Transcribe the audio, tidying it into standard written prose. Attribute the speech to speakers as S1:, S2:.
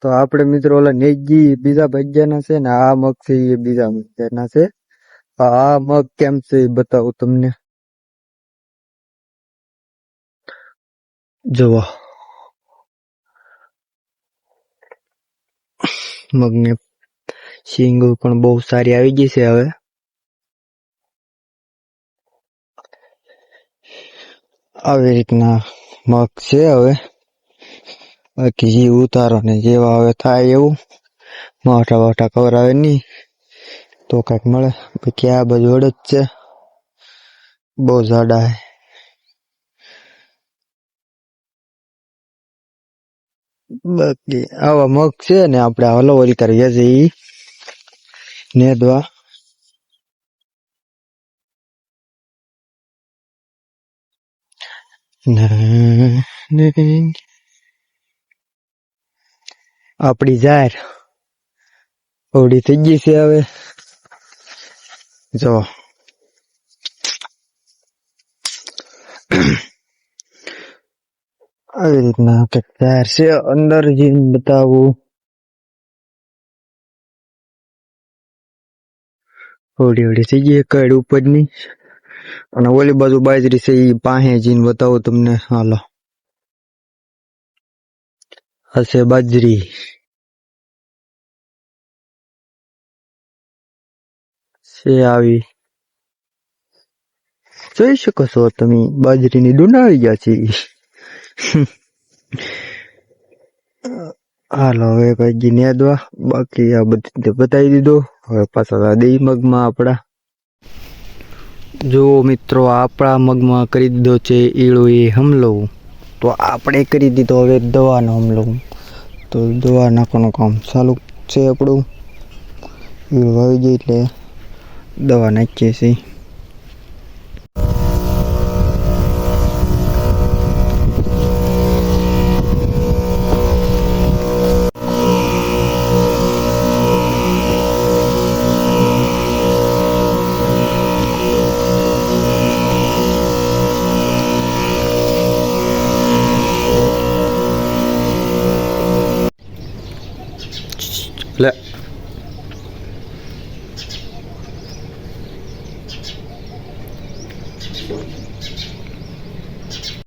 S1: તો આપણે મિત્રો ઓલા નેજી બીજા ભજીયાના છે ને આ મગ છે એ બીજા ભજીયાના છે. આ મગ કેમ છે એ બતાવું તમને. જુઓ મગને શીંગ પણ બહુ સારી આવી ગઈ છે હવે. આવી રીતના મગ છે હવે. બાકી જે ઉતારો ને જેવા હવે થાય એવું મોટા મોટા ખવડાવે નહીં તો કઈક મળે. બાકી આ બધું અડદ છે, બહુ જાડા હે. બાકી આવા મગ છે ને આપણે હલોવલ કરીએ છીએ નેદવા. આપડી જાર ઓડી થઈ ગઈ છે હવે. જો આવી રીતના જાર છે. અંદર જઈને બતાવું. ઓડી ઓડી થઈ ગઈ કડ ઉપરની. અને ઓલી બાજુ બાજરી છે એ પાસે જઈને બતાવું તમને. હાલો હશે બાજરી છે આવી જોઈ શકો છો તમે. બાજરીની ડૂંડા આવી ગયા છે. હાલો હવે ભાઈ નેદવા. બાકી આ બધી બતાવી દીધો. હવે પાછા દઈ મગમાં આપડા. જો મિત્રો આપણા મગમાં કરી દીધો છે ઈળો એ હમલો. તો આપણે કરી દીધો હવે દવાનો હમલો. તો દવા નાખવાનું કામ ચાલુ છે આપણું. ઈળો આવી જાય એટલે દવા નાખીએ છીએ. લે